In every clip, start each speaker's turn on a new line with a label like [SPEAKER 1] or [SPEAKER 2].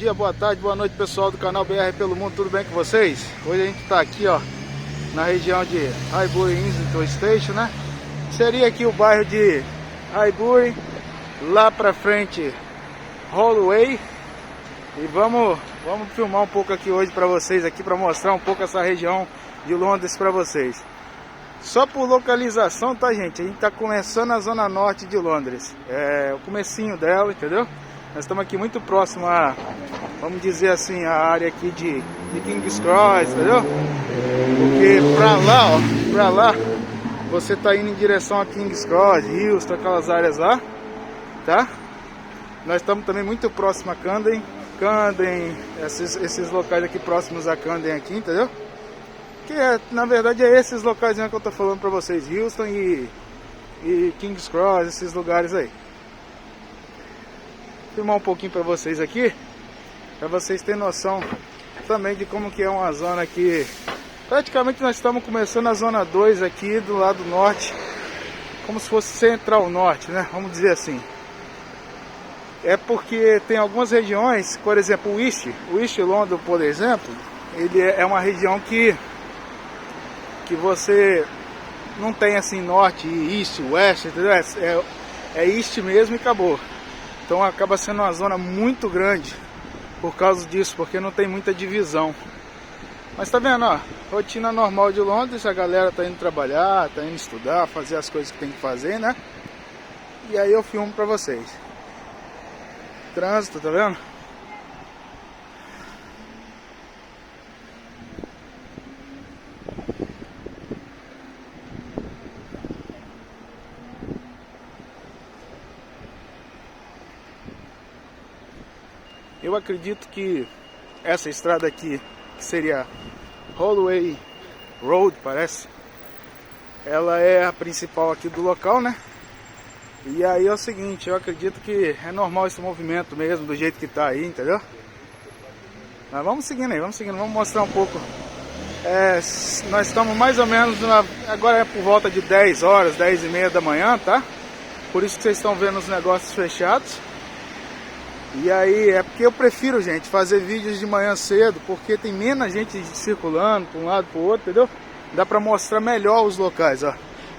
[SPEAKER 1] dia, boa tarde, boa noite, pessoal do canal BR pelo Mundo, tudo bem com vocês? Hoje a gente está aqui, ó, na região de Highbury Islington Station, né? Seria aqui o bairro de Highbury, lá pra frente Holloway. E vamos filmar um pouco aqui hoje pra vocês, aqui para mostrar um pouco essa região de Londres pra vocês. Só por localização, tá, gente? A gente tá começando a zona norte de Londres, é o comecinho dela, entendeu? Nós estamos aqui muito próximo a, vamos dizer assim, a área aqui de King's Cross, entendeu? Porque pra lá, você tá indo em direção a King's Cross, Houston, aquelas áreas lá, tá? Nós estamos também muito próximo a Camden, esses locais aqui próximos a Camden aqui, entendeu? Que na verdade é esses locais que eu tô falando pra vocês, Houston e King's Cross, esses lugares aí. Vou filmar um pouquinho pra vocês aqui, pra vocês terem noção também de como que é uma zona aqui. Praticamente nós estamos começando a zona 2 aqui do lado norte, como se fosse Central Norte, né? Vamos dizer assim. É porque tem algumas regiões, por exemplo, o East London, por exemplo, ele é uma região que você não tem assim norte, east, west, entendeu? É east mesmo e acabou. Então acaba sendo uma zona muito grande por causa disso, porque não tem muita divisão. Mas tá vendo, ó, rotina normal de Londres, a galera tá indo trabalhar, tá indo estudar, fazer as coisas que tem que fazer, né? E aí eu filmo pra vocês. Trânsito, tá vendo? Eu acredito que essa estrada aqui, que seria Holloway Road, parece, ela é a principal aqui do local, né? E aí é o seguinte, eu acredito que é normal esse movimento mesmo, do jeito que tá aí, entendeu? Mas vamos seguindo aí, vamos mostrar um pouco. Nós estamos mais ou menos, agora é por volta de 10 horas, 10 e meia da manhã, tá? Por isso que vocês estão vendo os negócios fechados. E aí, é porque eu prefiro, gente, fazer vídeos de manhã cedo, porque tem menos gente circulando para um lado para o outro, entendeu? Dá para mostrar melhor os locais, ó.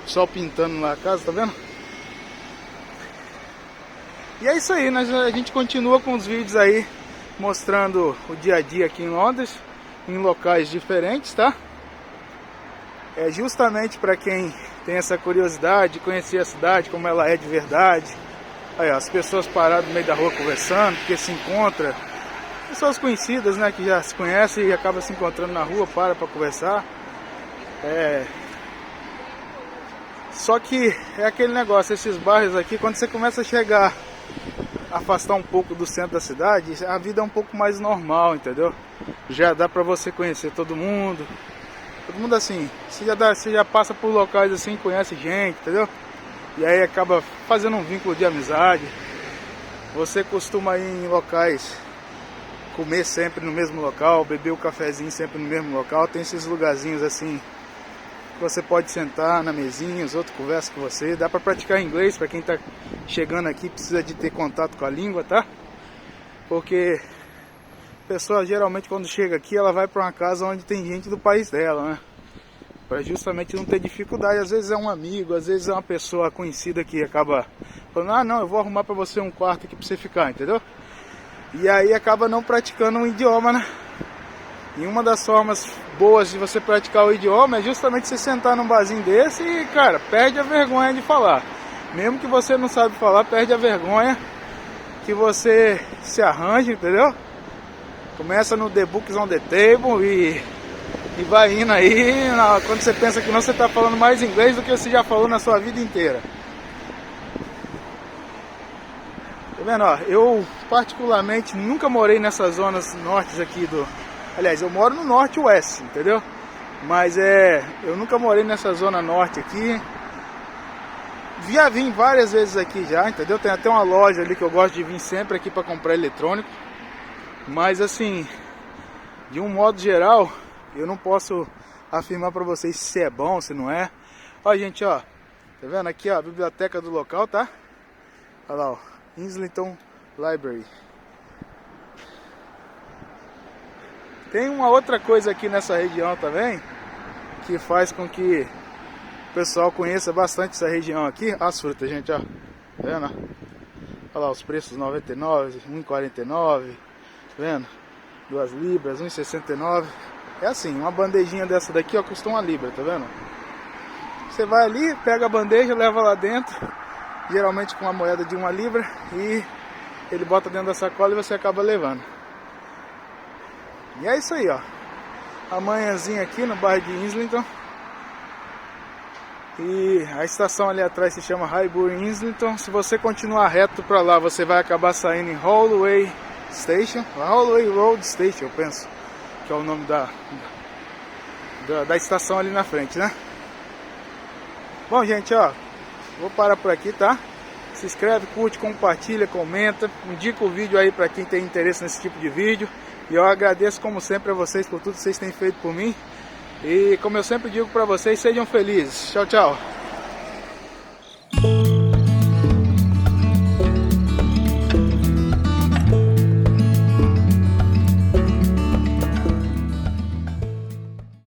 [SPEAKER 1] O sol pintando lá a casa, tá vendo? E é isso aí, a gente continua com os vídeos aí, mostrando o dia a dia aqui em Londres, em locais diferentes, tá? É justamente para quem tem essa curiosidade de conhecer a cidade, como ela é de verdade. Aí, ó, as pessoas paradas no meio da rua conversando, porque se encontra, pessoas conhecidas, né, que já se conhecem e acabam se encontrando na rua, para conversar. Só que é aquele negócio, esses bairros aqui, quando você começa a chegar, afastar um pouco do centro da cidade, a vida é um pouco mais normal, entendeu? Já dá pra você conhecer todo mundo assim, você já passa por locais assim, conhece gente, entendeu? E aí acaba fazendo um vínculo de amizade. Você costuma ir em locais, comer sempre no mesmo local, beber o cafezinho sempre no mesmo local. Tem esses lugarzinhos assim, que você pode sentar na mesinha, os outros conversam com você. Dá pra praticar inglês pra quem tá chegando aqui, precisa de ter contato com a língua, tá? Porque a pessoa geralmente quando chega aqui, ela vai pra uma casa onde tem gente do país dela, né? Para justamente não ter dificuldade. Às vezes é um amigo, às vezes é uma pessoa conhecida que acaba falando, ah não, eu vou arrumar para você um quarto aqui para você ficar, entendeu? E aí acaba não praticando um idioma, né? E uma das formas boas de você praticar o idioma é justamente você sentar num barzinho desse e, cara, perde a vergonha de falar. Mesmo que você não sabe falar, perde a vergonha, que você se arranja, entendeu? Começa no The Books on the Table e vai indo aí, quando você pensa que não, você está falando mais inglês do que você já falou na sua vida inteira. Tá vendo, ó? Eu particularmente nunca morei nessas zonas nortes aqui do... Aliás, eu moro no norte e oeste, entendeu? Mas eu nunca morei nessa zona norte aqui. Já vim várias vezes aqui já, entendeu? Tem até uma loja ali que eu gosto de vir sempre aqui para comprar eletrônico. Mas assim, de um modo geral, eu não posso afirmar pra vocês se é bom, se não é. Ó, gente, ó, tá vendo aqui, ó, a biblioteca do local, tá? Olha lá, ó, Islington Library. Tem uma outra coisa aqui nessa região também, que faz com que o pessoal conheça bastante essa região aqui. As frutas, gente, ó. Tá vendo? Olha lá os preços, 99, 1,49, tá vendo? 2 libras, 1,69. É assim, uma bandejinha dessa daqui, ó, custa 1 libra, tá vendo? Você vai ali, pega a bandeja, leva lá dentro, geralmente com uma moeda de 1 libra, e ele bota dentro da sacola e você acaba levando. E é isso aí, ó. Amanhãzinha aqui no bairro de Islington. E a estação ali atrás se chama Highbury Islington. Se você continuar reto para lá, você vai acabar saindo em Holloway Station, Holloway Road Station, eu penso, que é o nome da estação ali na frente, né? Bom, gente, ó, vou parar por aqui, tá? Se inscreve, curte, compartilha, comenta, indica o vídeo aí para quem tem interesse nesse tipo de vídeo. E eu agradeço como sempre a vocês por tudo que vocês têm feito por mim. E como eu sempre digo para vocês, sejam felizes. Tchau, tchau.